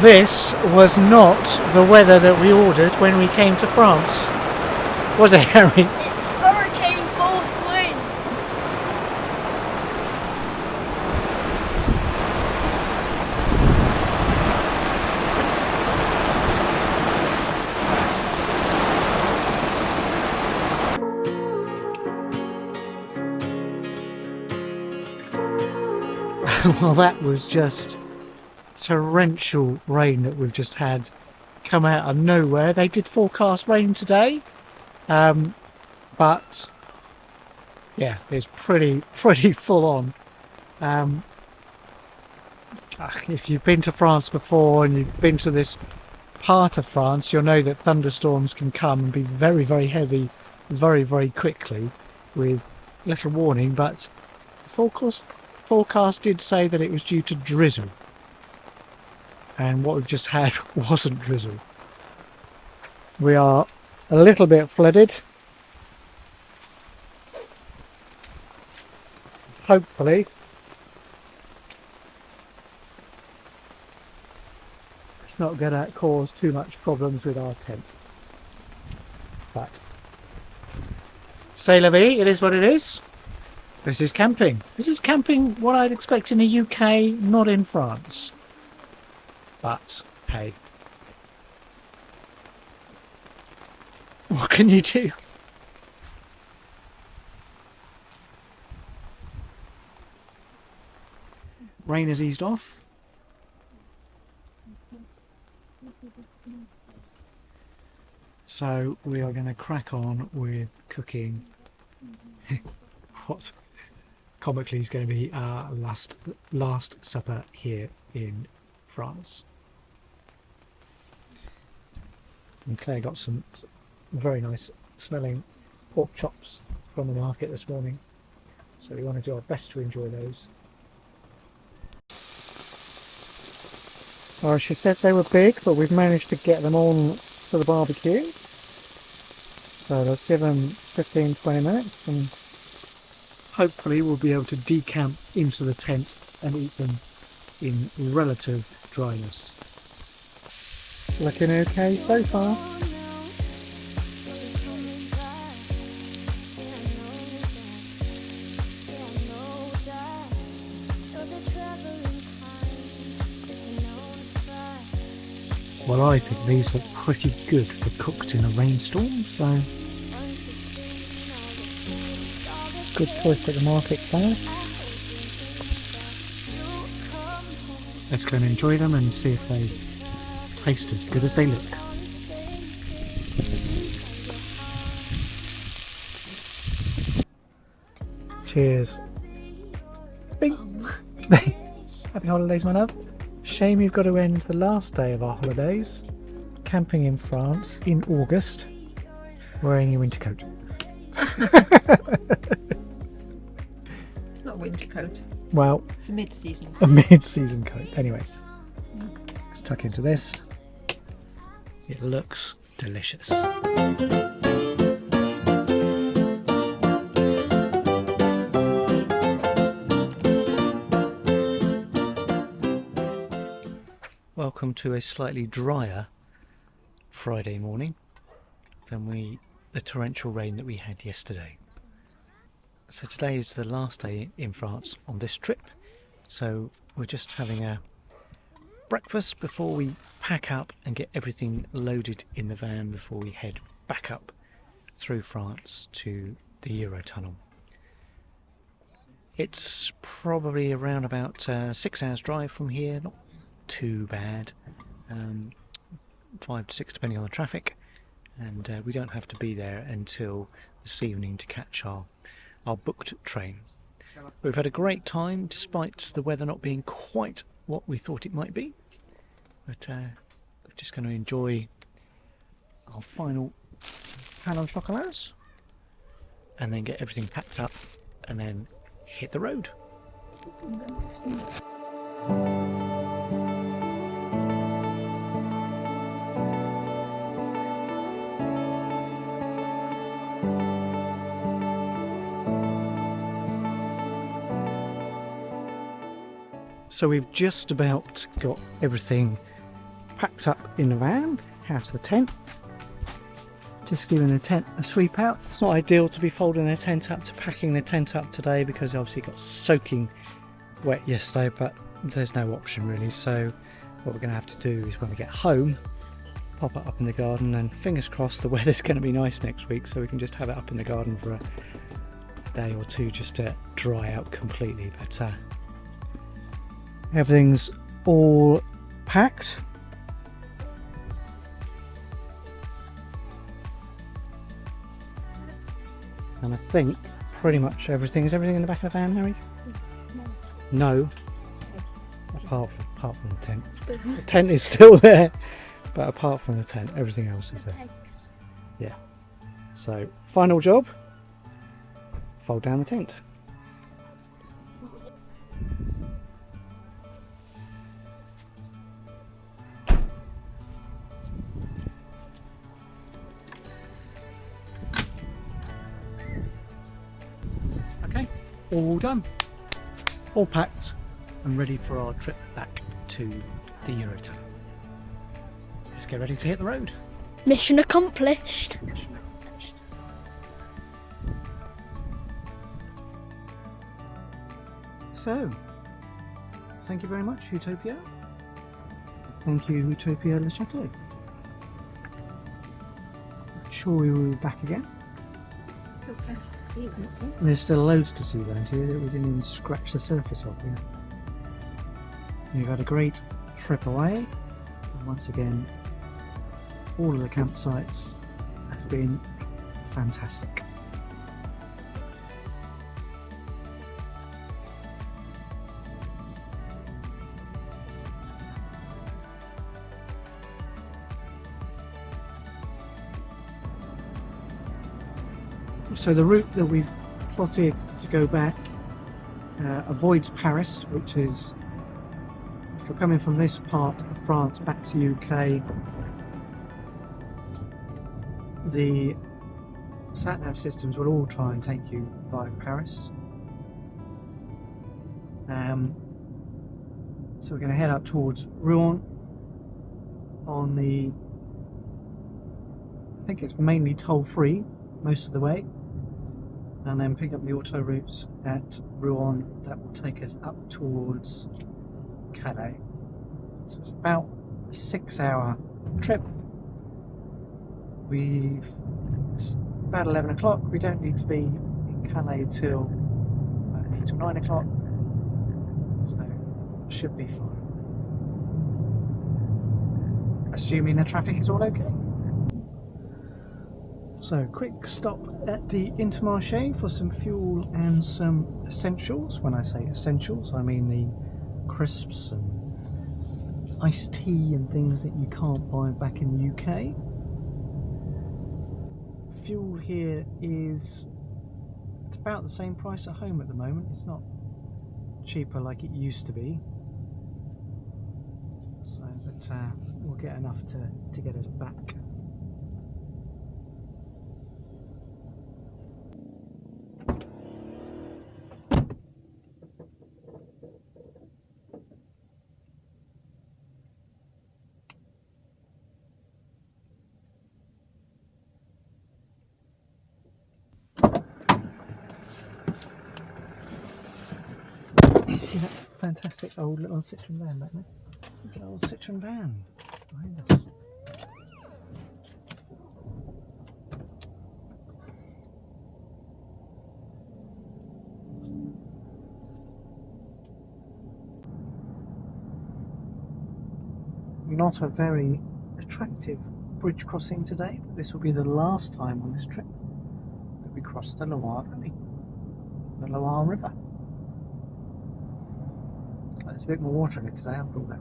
This was not the weather that we ordered when we came to France, was it, Harry? It's hurricane force winds. Well, that was just torrential rain that we've just had come out of nowhere. They did forecast rain today, but yeah, it's pretty full on. If you've been to France before and you've been to this part of France, you'll know that thunderstorms can come and be very, very heavy very quickly with little warning, but forecast did say that it was due to drizzle, and what we've just had wasn't drizzle. We are a little bit flooded. Hopefully it's not going to cause too much problems with our tent, but c'est la vie, it is what it is. This is camping. This is camping what I'd expect in the UK, not in France. But hey, what can you do? Rain has eased off. So we are going to crack on with cooking what comically is going to be our last supper here in France. And Claire got some very nice smelling pork chops from the market this morning, so we want to do our best to enjoy those. Well, she said they were big, but we've managed to get them on to the barbecue. So let's give them 15-20 minutes and hopefully we'll be able to decamp into the tent and eat them in relative dryness. Looking okay so far. Well, I think these look pretty good for cooked in a rainstorm, so good choice at the market there. Let's go and enjoy them and see if they taste as good as they look. Cheers. Bing. Happy holidays, my love. Shame you've got to end the last day of our holidays camping in France in August wearing your winter coat. It's not a winter coat. Well, It's a mid-season. a mid-season coat. Anyway, let's tuck into this. It looks delicious. Welcome to a slightly drier Friday morning than the torrential rain that we had yesterday. So today is the last day in France on this trip, so we're just having a breakfast before we pack up and get everything loaded in the van before we head back up through France to the Eurotunnel. It's probably around about 6 hours drive from here, not too bad, 5 to 6 depending on the traffic, and we don't have to be there until this evening to catch our booked train. We've had a great time despite the weather not being quite what we thought it might be, but we're just going to enjoy our final pan au chocolats and then get everything packed up and then hit the road. I'm going to see. So we've just about got everything packed up in the van, out of the tent. Just giving the tent a sweep out. It's not ideal to be folding the tent up, to packing the tent up today, because obviously it got soaking wet yesterday, but there's no option really. So what we're going to have to do is when we get home, pop it up in the garden, and fingers crossed the weather's going to be nice next week, so we can just have it up in the garden for a day or two just to dry out completely. But everything's all packed. And I think pretty much everything. Is everything in the back of the van, Harry? No. Apart from the tent. The tent is still there, but apart from the tent, everything else is there. Yeah. So, final job, fold down the tent. Okay, all done, all packed and ready for our trip back to the Eurotunnel. Let's get ready to hit the road. Mission accomplished. So, thank you very much, Utopia. Thank you, Utopia Le Chateau. Sure we will be back again. There's still loads to see around here that we didn't even scratch the surface of yet. We've had a great trip away, and once again all of the campsites have been fantastic. So the route that we've plotted to go back avoids Paris, which is, if we're coming from this part of France back to UK, the sat-nav systems will all try and take you via Paris. So we're going to head up towards Rouen on the, I think it's mainly toll-free most of the way, and then pick up the auto routes at Rouen that will take us up towards Calais. So it's about a 6-hour trip. It's about 11 o'clock. We don't need to be in Calais till 8 or 9 o'clock, so it should be fine. Assuming the traffic is all okay. So, quick stop at the Intermarché for some fuel and some essentials. When I say essentials, I mean the crisps and iced tea and things that you can't buy back in the UK. Fuel here it's about the same price at home at the moment. It's not cheaper like it used to be. So, but we'll get enough to get us back. See that fantastic old little Citroen van back there? Look at that old Citroen van behind us. Not a very attractive bridge crossing today, but this will be the last time on this trip that we cross the Loire Valley, the Loire River. There's a bit more water in it today, I thought that.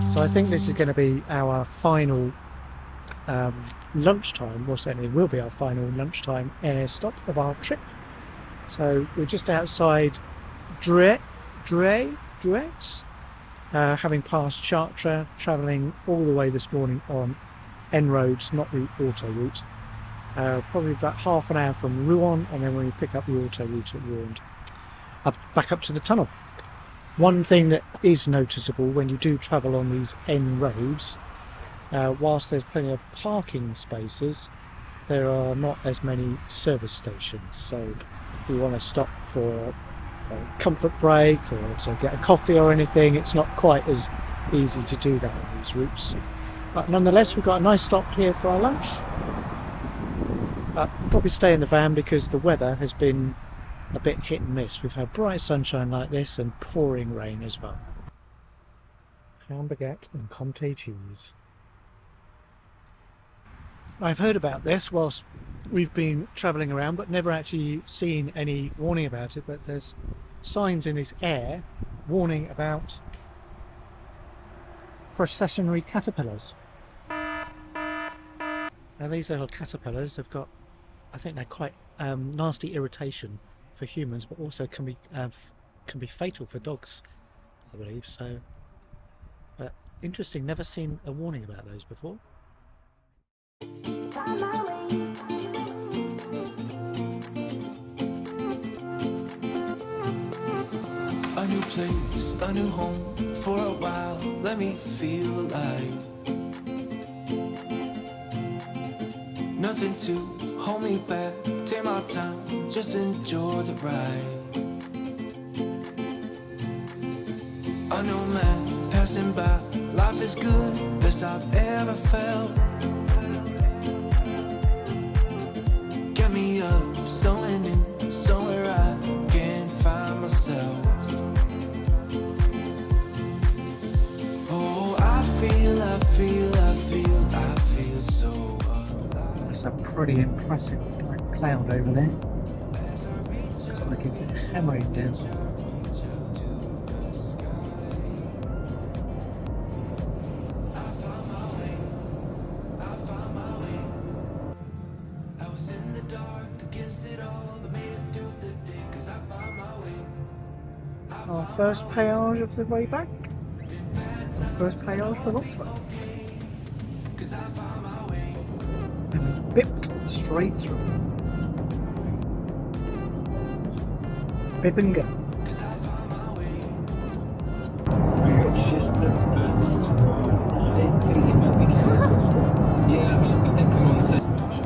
So I think this is going to be our final lunchtime, or certainly will be our final lunchtime air stop of our trip. So we're just outside Drex, having passed Chartres, travelling all the way this morning on N roads, not the auto route. Probably about half an hour from Rouen, and then when we pick up the auto route at Rouen, back up to the tunnel. One thing that is noticeable when you do travel on these N roads, whilst there's plenty of parking spaces, there are not as many service stations. So if you want to stop for a comfort break or to get a coffee or anything, it's not quite as easy to do that on these routes. But nonetheless, we've got a nice stop here for our lunch. We'll probably stay in the van because the weather has been a bit hit and miss. We've had bright sunshine like this and pouring rain as well. Ham baguette and Comté cheese. I've heard about this whilst we've been travelling around, but never actually seen any warning about it. But there's signs in this air warning about processionary caterpillars. Now these little caterpillars have got, I think they're quite nasty irritation for humans, but also can be fatal for dogs, I believe. So, but interesting. Never seen a warning about those before. A new place, a new home. For a while, let me feel alive. Nothing to hold me back. Take my time, just enjoy the ride. A new man passing by. Life is good, best I've ever felt. Get me up, somewhere new, somewhere I can find myself. Oh, I feel so alive. That's a pretty impressive cloud over there. Looks like it's hammering down. Our first péage of the way back. First péage for Rotterdam. And we bipped straight through. Bip and go.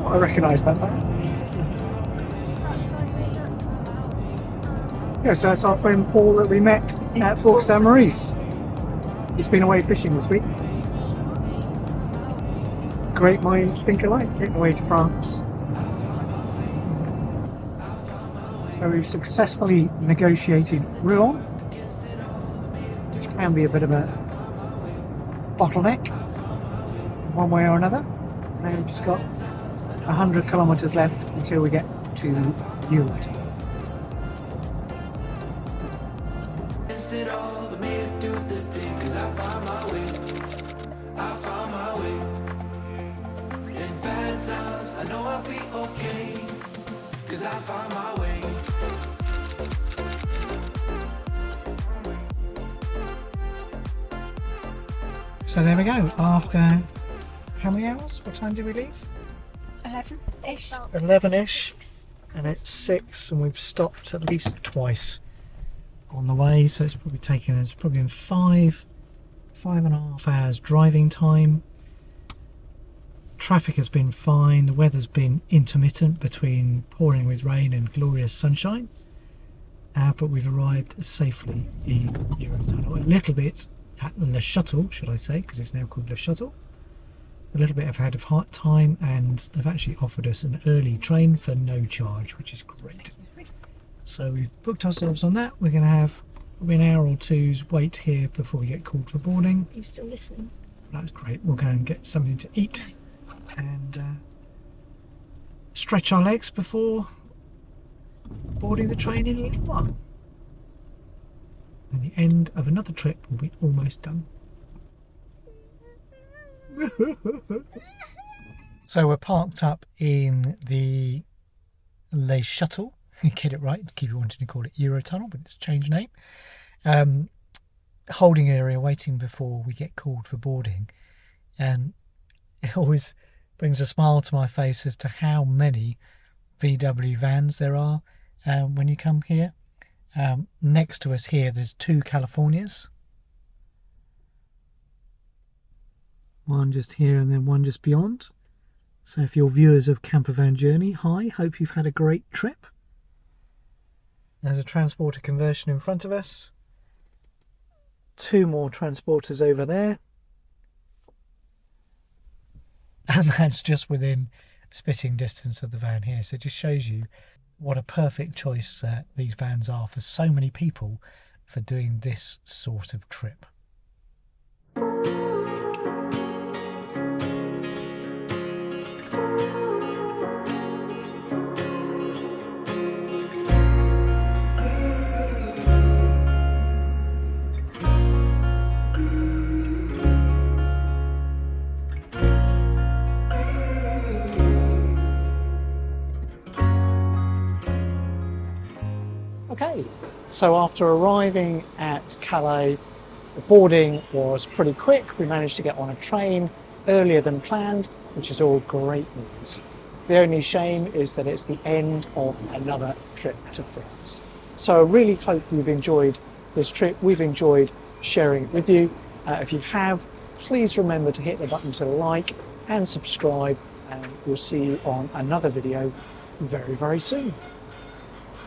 I recognise that man. Yeah, so that's our friend Paul that we met at Port Saint Maurice. He's been away fishing this week. Great minds think alike, getting away to France. So we've successfully negotiated Rouen, which can be a bit of a bottleneck, one way or another. Now we've just got 100 kilometres left until we get to Eurotunnel. So there we go, after how many hours? What time did we leave? 11-ish. 11-ish, and it's 6, and we've stopped at least twice on the way, so it's probably in 5.5 hours driving time. Traffic has been fine, the weather's been intermittent between pouring with rain and glorious sunshine, but we've arrived safely in Eurotunnel. A little bit at Le Shuttle, should I say, because it's now called Le Shuttle. A little bit ahead of time, and they've actually offered us an early train for no charge, which is great. So we've booked ourselves on that. We're going to have probably an hour or two's wait here before we get called for boarding. Are you still listening? That's great. We'll go and get something to eat and stretch our legs before boarding the train in a little while. And the end of another trip will be almost done. So we're parked up in the Le Shuttle, get it right, keep wanting to call it Eurotunnel, but it's changed name. Holding area waiting before we get called for boarding, and it always brings a smile to my face as to how many VW vans there are when you come here. Next to us here there's 2 Californias, one just here and then one just beyond. So if you're viewers of Campervan Journey, hi, hope you've had a great trip. There's a transporter conversion in front of us, 2 more transporters over there, and that's just within spitting distance of the van here. So it just shows you what a perfect choice these vans are for so many people for doing this sort of trip. Okay, so after arriving at Calais, the boarding was pretty quick. We managed to get on a train earlier than planned, which is all great news. The only shame is that it's the end of another trip to France. So I really hope you've enjoyed this trip. We've enjoyed sharing it with you. If you have, please remember to hit the button to like and subscribe, and we'll see you on another video very, very soon.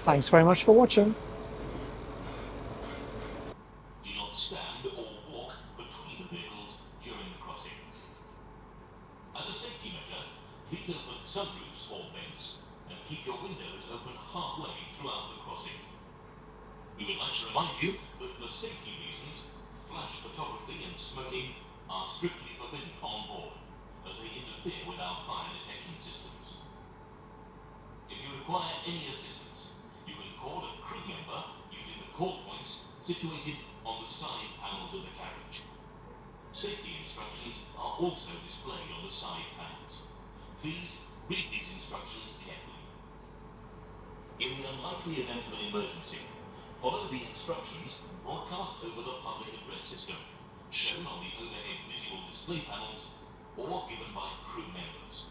Thanks very much for watching. Do not stand or walk between the vehicles during the crossing. As a safety measure, please open sunroofs or vents and keep your windows open halfway throughout the crossing. We would like to remind you that for safety reasons, flash photography and smoking are strictly forbidden on board, as they interfere with our fire detection systems. If you require any assistance, you can call a crew member using the call points situated on the side panels of the carriage. Safety instructions are also displayed on the side panels. Please read these instructions carefully. In the unlikely event of an emergency, follow the instructions broadcast over the public address system, shown on the overhead visual display panels, or given by crew members.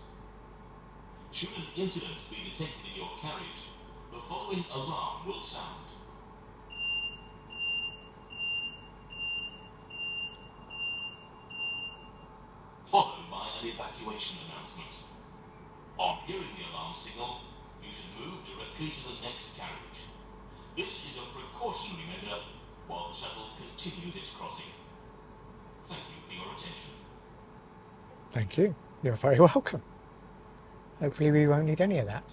Should an incident be detected in your carriage, the following alarm will sound. Followed by an evacuation announcement. On hearing the alarm signal, you should move directly to the next carriage. This is a precautionary measure while the shuttle continues its crossing. Thank you for your attention. Thank you. You're very welcome. Hopefully we won't need any of that.